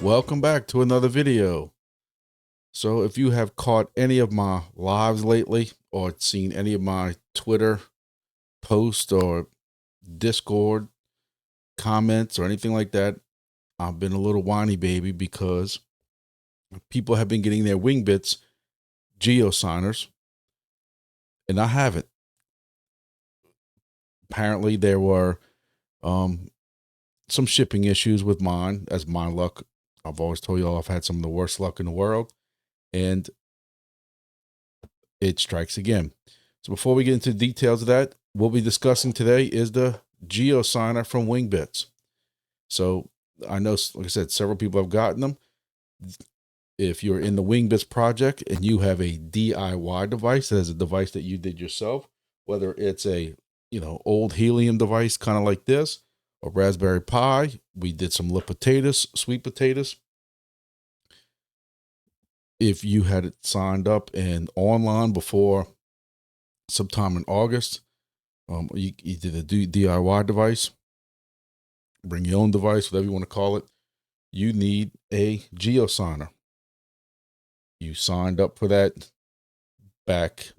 Welcome back to another video. So if you have caught any of my lives lately or seen any of my Twitter posts or Discord comments or anything like that, I've been a little whiny baby because people have been getting their Wingbits Geosigners and I haven't. Apparently there were some shipping issues with mine, as my luck. I've always told y'all I've had some of the worst luck in the world, and it strikes again. So before we get into the details of that, what we'll be discussing today is the Geosigner from Wingbits. So I know, like I said, several people have gotten them. If you're in the Wingbits project and you have a DIY device, that is a device that you did yourself, whether it's a old helium device kind of like this, or Raspberry Pi, we did some potatoes, sweet potatoes. If you had it signed up and online before sometime in August, you did a DIY device, bring your own device, whatever you want to call it, you need a Geosigner. You signed up for that back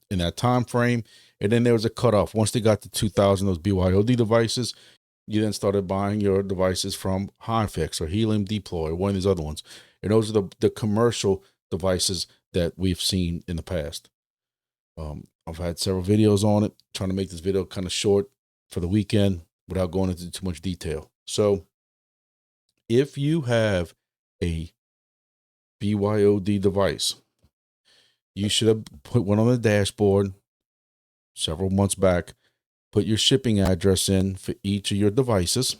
in that time frame, and then there was a cutoff. Once they got to 2,000 those BYOD devices, you then started buying your devices from Hynfix or Helium Deploy or one of these other ones. And those are the commercial devices that we've seen in the past. I've had several videos on it, trying to make this video kind of short for the weekend without going into too much detail. So if you have a BYOD device, you should have put one on the dashboard several months back, put your shipping address in for each of your devices.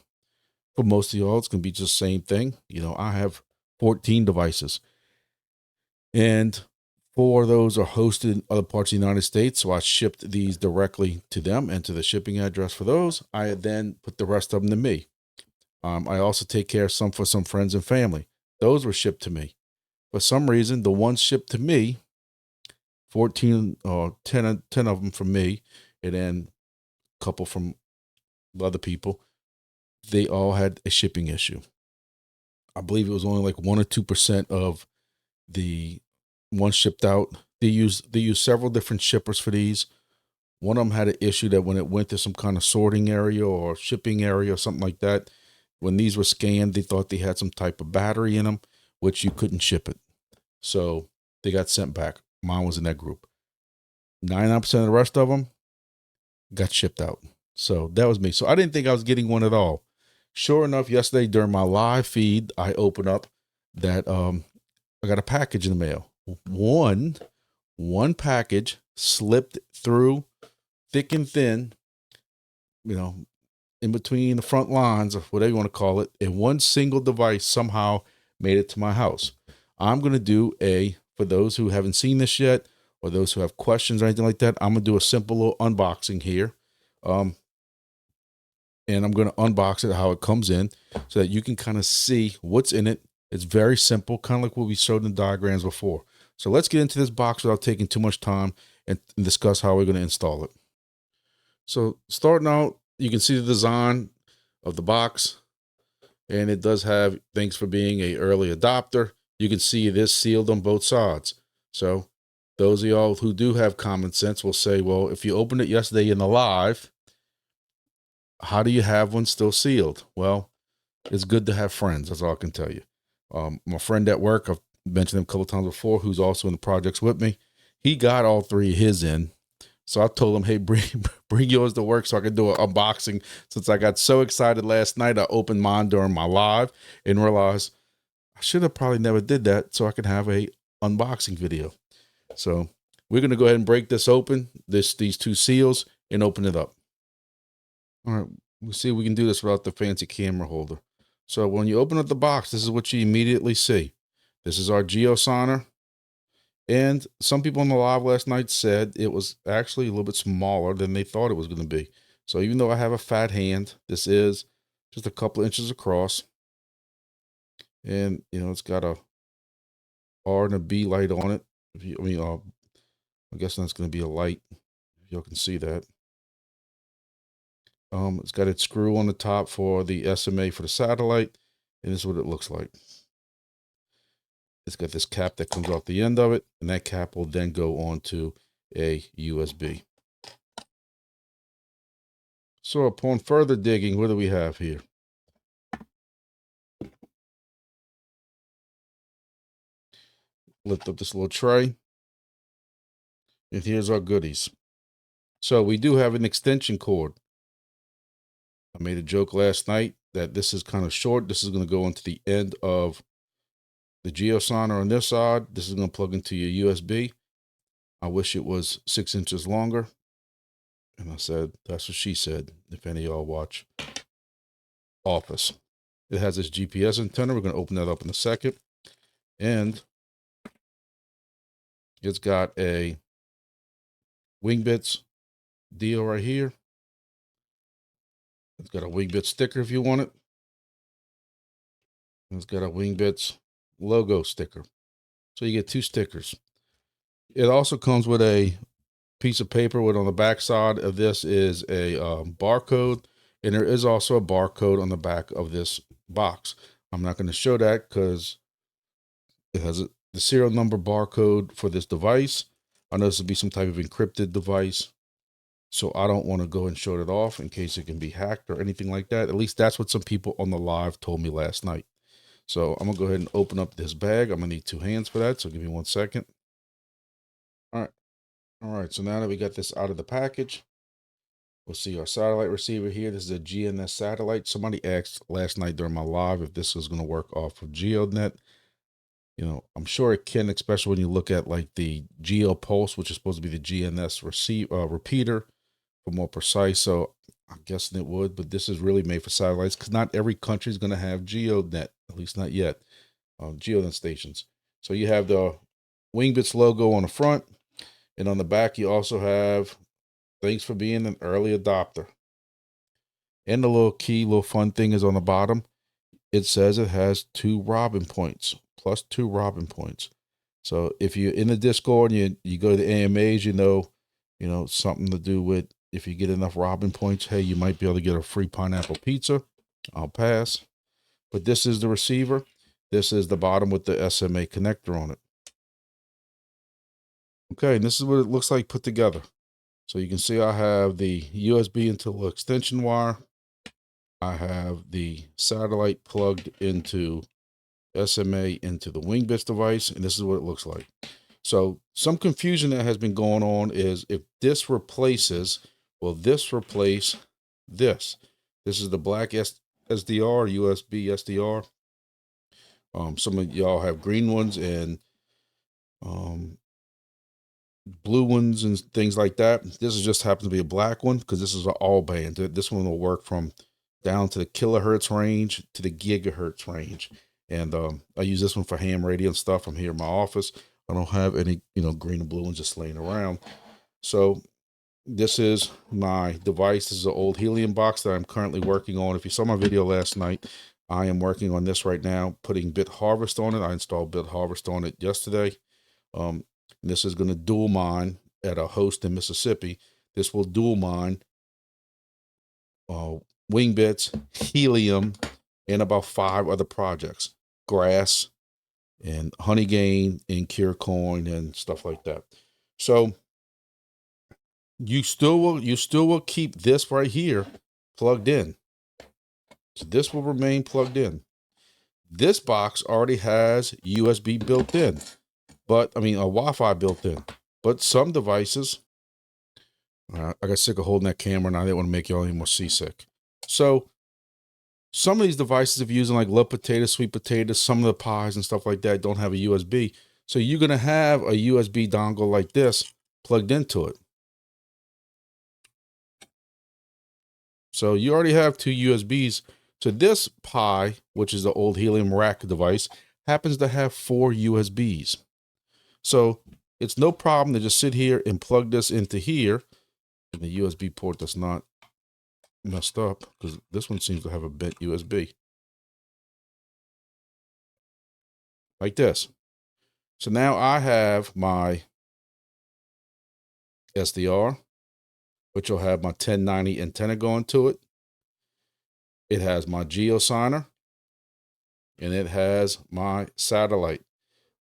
For most of y'all, it's going to be just the same thing. I have 14 devices, and 4 of those are hosted in other parts of the United States. So I shipped these directly to them and to the shipping address for those. I then put the rest of them to me. I also take care of some for some friends and family. Those were shipped to me. For some reason, the ones shipped to me, 14 or 10 of them from me, and then a couple from other people, they all had a shipping issue. I believe it was only like 1 or 2% of the ones shipped out. They use several different shippers for these. One of them had an issue that when it went to some kind of sorting area or shipping area or something like that, when these were scanned, they thought they had some type of battery in them, which you couldn't ship it. So they got sent back. Mine was in that group. 99% of the rest of them got shipped out. So that was me. So I didn't think I was getting one at all. Sure enough, yesterday during my live feed, I opened up that I got a package in the mail. One package slipped through thick and thin, in between the front lines or whatever you want to call it, and one single device somehow made it to my house. I'm going to do for those who haven't seen this yet, or those who have questions or anything like that, I'm going to do a simple little unboxing here. And I'm going to unbox it, how it comes in, so that you can kind of see what's in it. It's very simple, kind of like what we showed in the diagrams before. So let's get into this box without taking too much time and discuss how we're going to install it. So starting out, you can see the design of the box, and it does have, thanks for being an early adopter, you can see it is sealed on both sides. So those of y'all who do have common sense will say, well, if you opened it yesterday in the live, how do you have one still sealed? Well, it's good to have friends. That's all I can tell you. My friend at work, I've mentioned him a couple of times before, who's also in the projects with me. He got all 3 of his in. So I told him, hey, bring yours to work so I can do an unboxing. Since I got so excited last night, I opened mine during my live and realized I should have probably never did that so I can have a unboxing video. So we're going to go ahead and break this open, these 2 seals, and open it up. All right, we'll see if we can do this without the fancy camera holder. So when you open up the box, this is what you immediately see. This is our Geosigner. And some people on the live last night said it was actually a little bit smaller than they thought it was going to be. So even though I have a fat hand, this is just a couple of inches across. And, it's got a R and a B light on it. I guess that's going to be a light. If y'all can see that. It's got its screw on the top for the SMA for the satellite. And this is what it looks like. It's got this cap that comes off the end of it, and that cap will then go onto a USB. So upon further digging, what do we have here? Lift up this little tray, and here's our goodies. So we do have an extension cord. I made a joke last night that this is kind of short. This is going to go into the end of the Geosigner on this side. This is going to plug into your USB. I wish it was 6 inches longer. And I said, that's what she said, if any of y'all watch Office. It has this GPS antenna. We're going to open that up in a second. And it's got a Wingbits deal right here. It's got a Wingbits sticker if you want it. And it's got a Wingbits logo sticker. So you get 2 stickers. It also comes with a piece of paper with on the back side of this is a barcode. And there is also a barcode on the back of this box. I'm not going to show that because it has the serial number barcode for this device. I know this will be some type of encrypted device. So I don't want to go and show it off in case it can be hacked or anything like that. At least that's what some people on the live told me last night. So I'm going to go ahead and open up this bag. I'm going to need 2 hands for that. So give me 1 second. All right. All right. So now that we got this out of the package, we'll see our satellite receiver here. This is a GNS satellite. Somebody asked last night during my live if this was going to work off of GeoNet. You know, I'm sure it can, especially when you look at like the GeoPulse, which is supposed to be the GNS repeater for more precise. So I'm guessing it would, but this is really made for satellites because not every country is going to have GeoNet, at least not yet, GeoNet stations. So you have the Wingbits logo on the front, and on the back you also have thanks for being an early adopter. And the little fun thing is on the bottom. It says it has 2 Robin points, plus 2 Robin points. So if you're in the Discord and you go to the AMAs, you know, something to do with if you get enough Robin points, hey, you might be able to get a free pineapple pizza. I'll pass. But this is the receiver. This is the bottom with the SMA connector on it. Okay, and this is what it looks like put together. So you can see I have the USB into the extension wire. I have the satellite plugged into SMA into the Wingbits device, and this is what it looks like. So some confusion that has been going on is if this replaces, will this replace this? This is the black SDR, USB SDR. Some of y'all have green ones and blue ones and things like that. This is just happens to be a black one because this is an all band. This one will work from down to the kilohertz range to the gigahertz range. And I use this one for ham radio and stuff. I'm here in my office. I don't have any, you know, green and blue ones just laying around. So this is my device. This is an old helium box that I'm currently working on. If you saw my video last night, I am working on this right now, putting bit harvest on it. I installed bit harvest on it yesterday. This is going to dual mine at a host in Mississippi. This will dual mine Wingbits, helium, and about 5 other projects, grass and honey gain and cure coin and stuff like that. So you still will keep this right here plugged in. So this will remain plugged in. This box already has USB built in, but I mean a Wi-Fi built in. But some devices, I got sick of holding that camera and I didn't want to make y'all any more seasick. So some of these devices, if you're using like love potatoes, sweet potatoes, some of the pies and stuff like that don't have a USB. So you're going to have a USB dongle like this plugged into it. So you already have 2 USBs. So this Pi, which is the old helium rack device, happens to have 4 USBs. So it's no problem to just sit here and plug this into here. And the USB port that's not messed up because this one seems to have a bent USB. Like this. So now I have my SDR, which will have my 1090 antenna going to it. It has my Geosigner. and it has my satellite.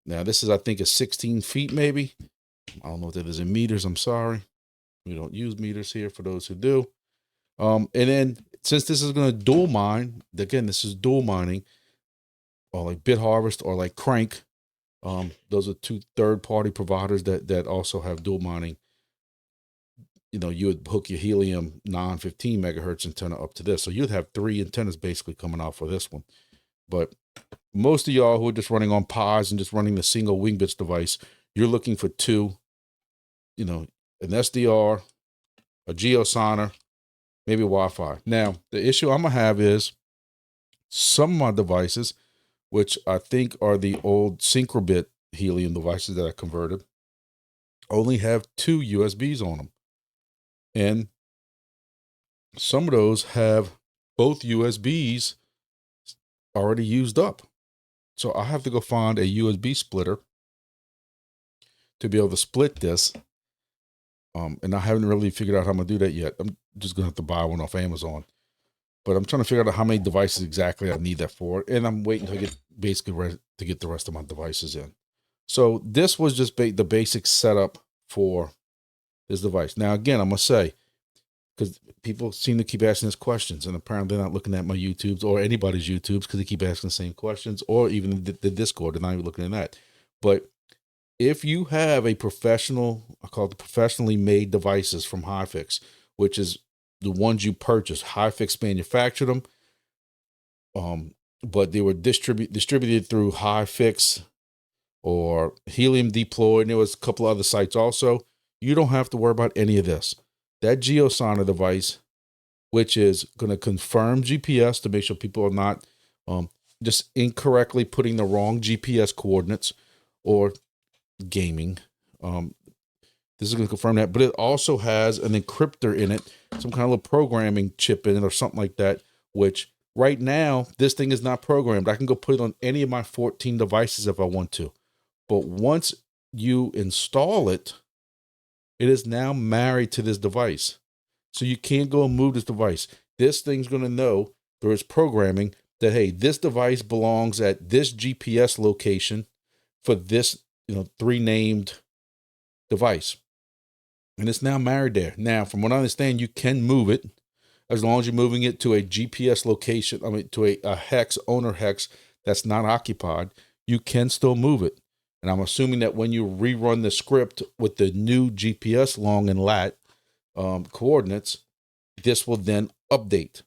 Now this is, I think, a 16 feet maybe. I don't know what that is in meters. I'm sorry. We don't use meters here for those who do. And then since this is going to dual mine, again, this is dual mining, or like BitHarvest or like Crank. Those are two third-party providers that also have dual mining. You know, you would hook your Helium 915 megahertz antenna up to this. So you'd have 3 antennas basically coming out for this one. But most of y'all who are just running on Pies and just running the single Wingbits device, you're looking for 2, you know, an SDR, a Geosigner, maybe Wi-Fi. Now, the issue I'm going to have is some of my devices, which I think are the old Syncrobit Helium devices that I converted, only have 2 USBs on them. And some of those have both USBs already used up. So I have to go find a USB splitter to be able to split this. And I haven't really figured out how I'm going to do that yet. I'm just going to have to buy one off Amazon. But I'm trying to figure out how many devices exactly I need that for. And I'm waiting to get basically ready to get the rest of my devices in. So this was just the basic setup for this device. Now, again, I'm going to say, because people seem to keep asking us questions, and apparently they're not looking at my YouTubes or anybody's YouTubes because they keep asking the same questions, or even the Discord, they're not even looking at that. But if you have a professional, I call it the professionally made devices from HiFix, which is the ones you purchase, HiFix manufactured them, but they were distributed through HiFix or Helium Deployed, and there was a couple of other sites also. You don't have to worry about any of this. That Geosigner device, which is going to confirm GPS to make sure people are not just incorrectly putting the wrong GPS coordinates or gaming. This is going to confirm that, but it also has an encryptor in it, some kind of little programming chip in it or something like that, which right now, this thing is not programmed. I can go put it on any of my 14 devices if I want to. But once you install it, it is now married to this device. So you can't go and move this device. This thing's going to know through its programming that, hey, this device belongs at this GPS location for this, 3 named device. And it's now married there. Now, from what I understand, you can move it as long as you're moving it to a GPS location, to a hex, owner hex that's not occupied. You can still move it. And I'm assuming that when you rerun the script with the new GPS long and lat coordinates, this will then update.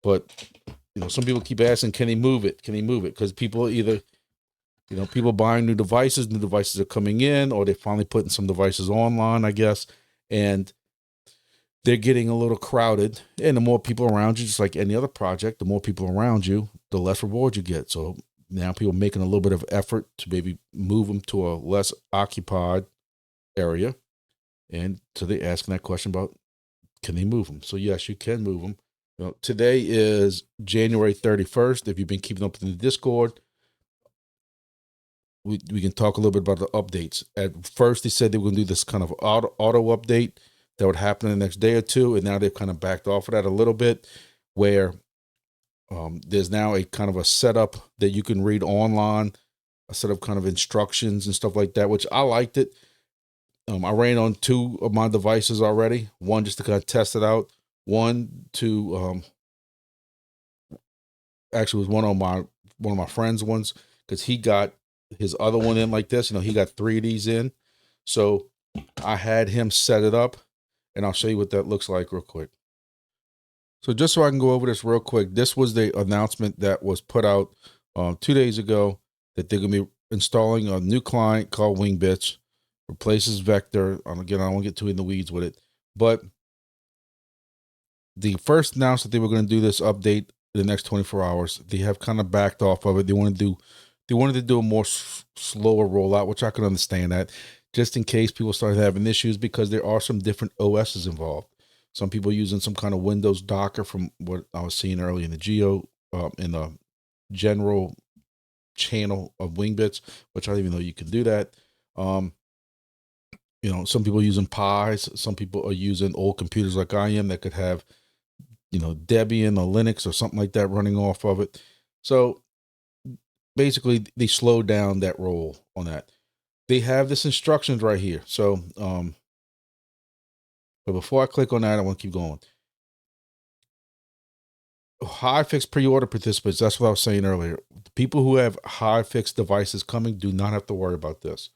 But, some people keep asking, can he move it? Can he move it? Because people either, people buying new devices are coming in, or they're finally putting some devices online, I guess. And they're getting a little crowded. And the more people around you, just like any other project, the more people around you, the less reward you get. So now people are making a little bit of effort to maybe move them to a less occupied area. And so they're asking that question about, can they move them? So yes, you can move them. Today is January 31st. If you've been keeping up in the Discord, we can talk a little bit about the updates. At first, they said they were going to do this kind of auto update that would happen in the next day or two. And now they've kind of backed off of that a little bit, where there's now a kind of a setup that you can read online, a set of kind of instructions and stuff like that, which I liked it. I ran on 2 of my devices already. One just to kind of test it out. One to actually was one of my friends' ones, because he got his other one in like this. He got 3 of these in. So I had him set it up, and I'll show you what that looks like real quick. So just so I can go over this real quick, this was the announcement that was put out 2 days ago, that they're going to be installing a new client called Wingbits, replaces Vector. Again, I won't get too in the weeds with it, but the first announced that they were going to do this update in the next 24 hours. They have kind of backed off of it. They wanted to do a more slower rollout, which I can understand that, just in case people started having issues, because there are some different OSs involved. Some people using some kind of Windows Docker, from what I was seeing earlier in the general channel of Wingbits, which I didn't even know you can do that. Some people using Pies. Some people are using old computers like I am that could have, Debian or Linux or something like that running off of it. So basically they slowed down that roll on that. They have this instructions right here. So, but before I click on that, I want to keep going. High fixed pre-order participants. That's what I was saying earlier. The people who have high fixed devices coming do not have to worry about this.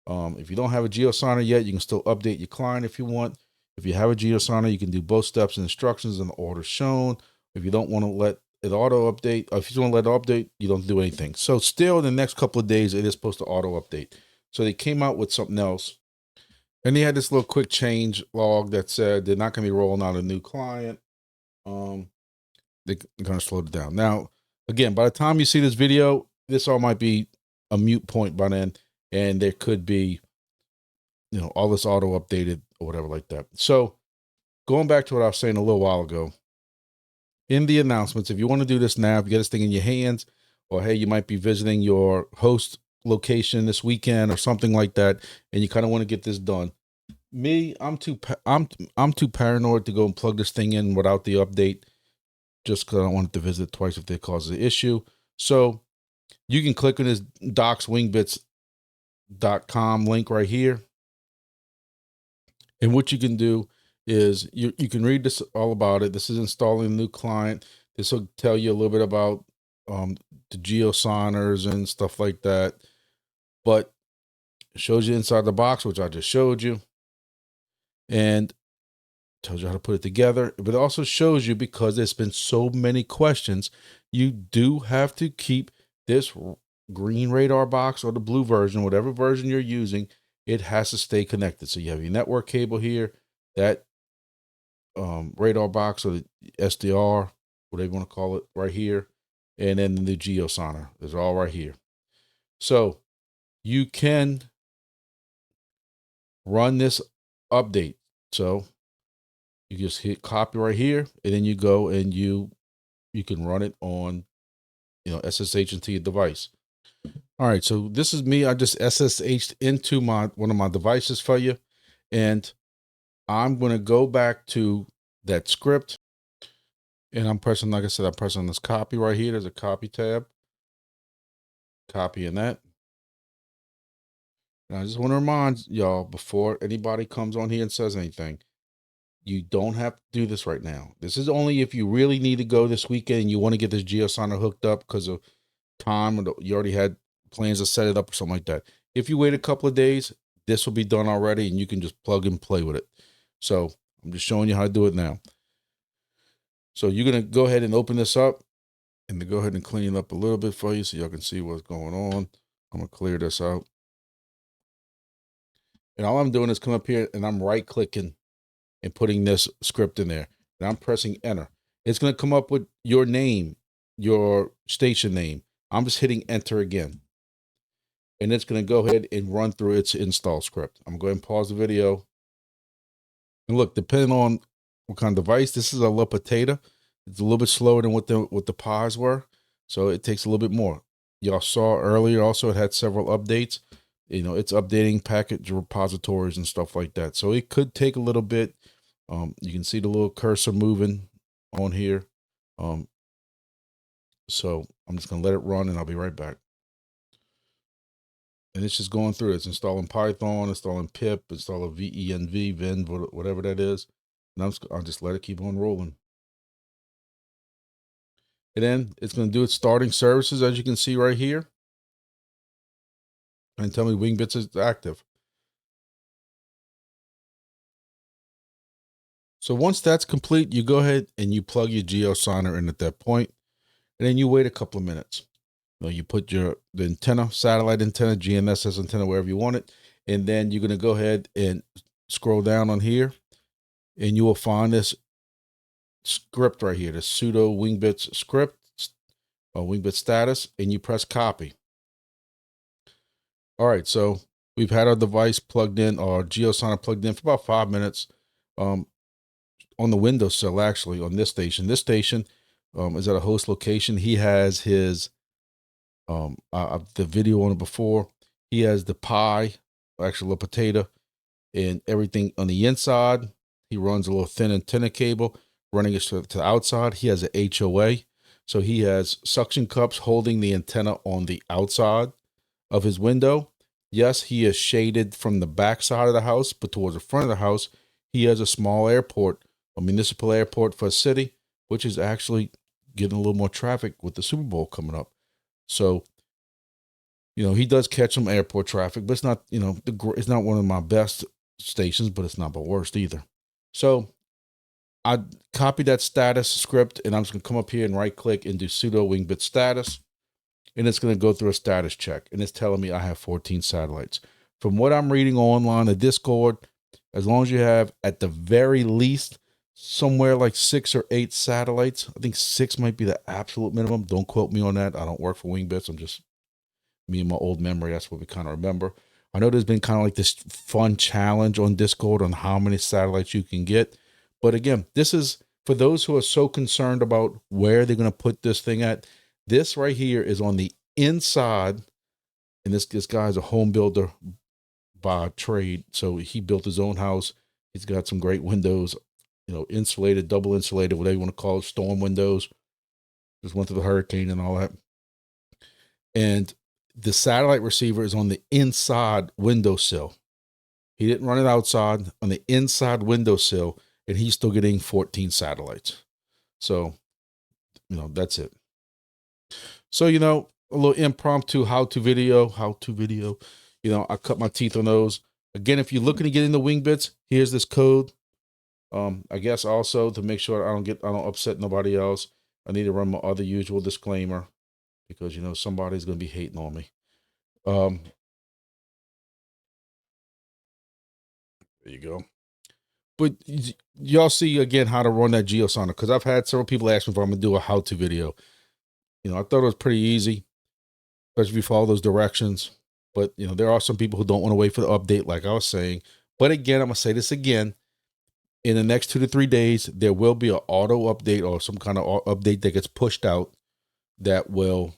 If you don't have a Geosigner yet, you can still update your client if you want. If you have a Geosigner, you can do both steps and instructions in the order shown. If you don't want to let it auto update, or if you don't let it update, you don't do anything. So still in the next couple of days, it is supposed to auto update. So they came out with something else. And they had this little quick change log that said they're not going to be rolling out a new client. They're going to slow it down. Now, again, by the time you see this video, this all might be a mute point by then, and there could be, you know, all this auto updated or whatever like that. So going back to what I was saying a little while ago, in the announcements, if you want to do this now, if you get this thing in your hands, or hey, you might be visiting your host location this weekend or something like that, and you kind of want to get this done. Me, I'm too paranoid to go and plug this thing in without the update, just because I don't want it to visit twice if it causes an issue. So you can click on this docswingbits.com link right here. And what you can do is you can read this all about it. This is installing a new client. This will tell you a little bit about the Geosigners and stuff like that. But it shows you inside the box, which I just showed you. And tells you how to put it together. But it also shows you, because there's been so many questions, you do have to keep this green radar box or the blue version, whatever version you're using, it has to stay connected. So you have your network cable here, that radar box or the SDR, whatever you want to call it, right here, and then the Geosigner. They're all right here. So you can run this update. So you just hit copy right here, and then you go and you can run it on, you know, SSH into your device. All right, so this is me. I just SSH'd into one of my devices for you, and I'm going to go back to that script, and I'm pressing, like I said, I'm pressing this copy right here. There's a copy tab, copying that. And I just want to remind y'all, before anybody comes on here and says anything, you don't have to do this right now. This is only if you really need to go this weekend and you want to get this Geosigner hooked up because of time, or you already had plans to set it up or something like that. If you wait a couple of days, this will be done already, and you can just plug and play with it. So I'm just showing you how to do it now. So you're going to go ahead and open this up, and to go ahead and clean it up a little bit for you so y'all can see what's going on. I'm going to clear this out. And all I'm doing is come up here and I'm right clicking and putting this script in there. And I'm pressing enter. It's going to come up with your name, your station name. I'm just hitting enter again. And it's going to go ahead and run through its install script. I'm going to go ahead and pause the video. And look, depending on what kind of device, this is a little potato. It's a little bit slower than what the Pis were. So it takes a little bit more. Y'all saw earlier also it had several updates. You know, it's updating package repositories and stuff like that. So it could take a little bit. You can see the little cursor moving on here. So I'm just going to let it run, and I'll be right back. And it's just going through. It's installing Python, installing pip, installing venv, whatever that is. And I'll just let it keep on rolling. And then it's going to do its starting services, as you can see right here, and tell me Wingbits is active. So once that's complete, you go ahead and you plug your Geosigner in at that point, and then you wait a couple of minutes. You put the antenna, satellite antenna, GNSS antenna, wherever you want it, and then you're going to go ahead and scroll down on here, and you will find this script right here, the sudo Wingbits script, or Wingbits status, and you press copy. All right, so we've had our device plugged in, or Geosigner plugged in for about 5 minutes. On the Windows cell, actually, on this station. This station is at a host location. He has his the video on it before. He has the Pi, actually a potato, and everything on the inside. He runs a little thin antenna cable running it to the outside. He has an HOA. So he has suction cups holding the antenna on the outside of his window. Yes, he is shaded from the back side of the house, but towards the front of the house, he has a small airport, a municipal airport for a city, which is actually getting a little more traffic with the Super Bowl coming up. So, he does catch some airport traffic, but it's not, it's not one of my best stations, but it's not the worst either. So I copied that status script, and I'm just going to come up here and right click and do sudo wingbit status. And it's going to go through a status check. And it's telling me I have 14 satellites. From what I'm reading online, the Discord, as long as you have at the very least somewhere like 6 or 8 satellites, I think 6 might be the absolute minimum. Don't quote me on that. I don't work for Wingbits. I'm just me and my old memory. That's what we kind of remember. I know there's been kind of like this fun challenge on Discord on how many satellites you can get. But again, this is for those who are so concerned about where they're going to put this thing at. This right here is on the inside, and this guy's a home builder by trade. So he built his own house. He's got some great windows, insulated, double insulated, whatever you want to call it, storm windows. Just went through the hurricane and all that. And the satellite receiver is on the inside windowsill. He didn't run it outside, on the inside windowsill, and he's still getting 14 satellites. So, that's it. So, a little impromptu how-to video. I cut my teeth on those. Again, if you're looking to get into Wingbits, here's this code. I guess also to make sure I don't upset nobody else, I need to run my other usual disclaimer because, somebody's going to be hating on me. There you go. But y'all see again how to run that Geosigner, because I've had several people ask me if I'm going to do a how-to video. I thought it was pretty easy, especially if you follow those directions. But, there are some people who don't want to wait for the update, like I was saying. But again, I'm going to say this again. In the next 2 to 3 days, there will be an auto update or some kind of update that gets pushed out that will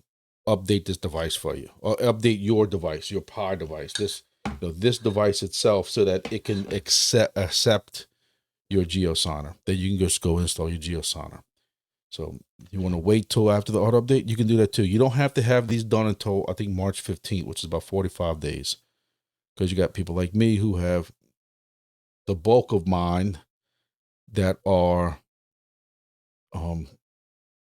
update this device for you, or update your device, your power device, this device itself, so that it can accept your Geosigner. Then you can just go install your Geosigner. So you want to wait till after the auto update, you can do that too. You don't have to have these done until I think March 15th, which is about 45 days. Because you got people like me who have the bulk of mine that are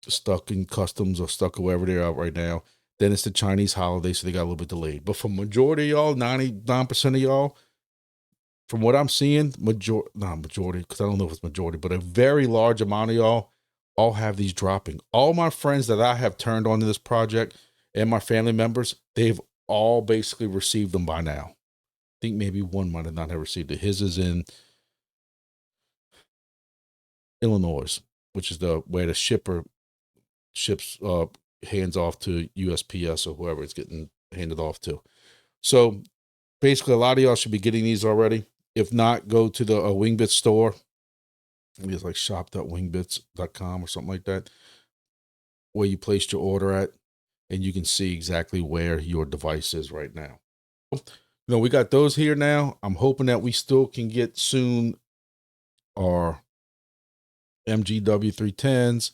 stuck in customs or stuck wherever they are right now. Then it's the Chinese holiday, so they got a little bit delayed. But for majority of y'all, 99% of y'all, from what I'm seeing, not majority, because I don't know if it's majority, but a very large amount of y'all all have these dropping. All my friends that I have turned on to this project and my family members, they've all basically received them by now. I think maybe one might have not have received it. His is in Illinois, which is where the shipper ships hands off to USPS or whoever it's getting handed off to. So basically, a lot of y'all should be getting these already. If not, go to the Wingbits store. Maybe it's like shop.wingbits.com or something like that, where you placed your order at, and you can see exactly where your device is right now. We got those here now. I'm hoping that we still can get soon our MGW310s,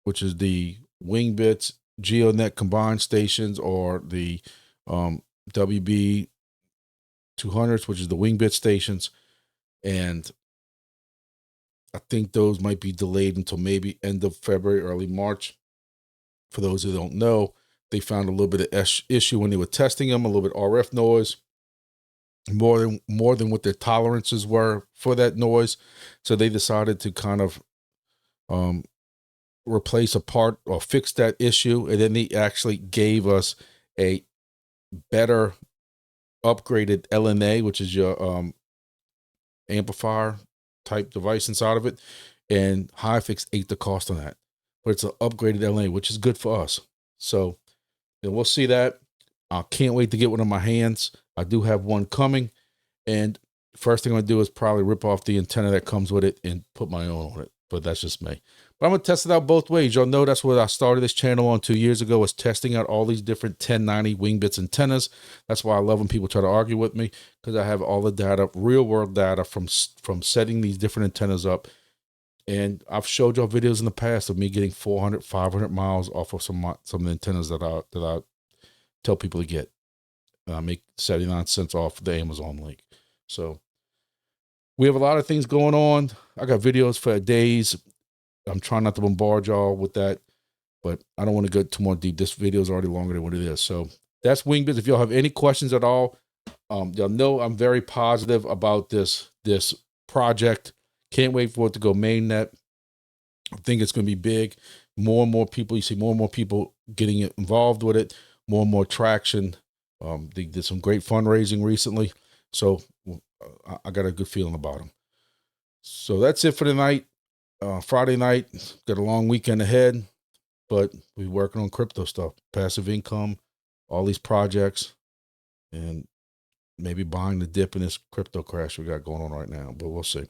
which is the Wingbits GeoNet combined stations, or the WB 200s, which is the Wingbit stations. And I think those might be delayed until maybe end of February, early March. For those who don't know, they found a little bit of issue when they were testing them, a little bit RF noise, more than what their tolerances were for that noise. So they decided to kind of replace a part or fix that issue. And then they actually gave us a better upgraded LNA, which is your amplifier type device inside of it. And HiFix ate the cost on that. But it's an upgraded LNA, which is good for us. So we'll see that. I can't wait to get one in my hands. I do have one coming. And first thing I'm going to do is probably rip off the antenna that comes with it and put my own on it. But that's just me. But I'm going to test it out both ways. Y'all know that's what I started this channel on 2 years ago, was testing out all these different 1090 Wingbits antennas. That's why I love when people try to argue with me, because I have all the data, real world data from setting these different antennas up And I've showed y'all videos in the past of me getting 400, 500 miles off of some of the antennas that I tell people to get. I make 79 cents off the Amazon link. So we have a lot of things going on. I got videos for days. I'm trying not to bombard y'all with that, but I don't want to go too more deep. This video is already longer than what it is. So that's Wingbits. If y'all have any questions at all, y'all know I'm very positive about this project. Can't wait for it to go mainnet. I think it's going to be big. More and more people, you see more and more people getting involved with it, more and more traction. They did some great fundraising recently. So I got a good feeling about them. So that's it for tonight. Friday night, got a long weekend ahead, but we're working on crypto stuff, passive income, all these projects, and maybe buying the dip in this crypto crash we got going on right now, but we'll see.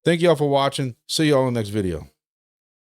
Thank y'all for watching. See y'all in the next video.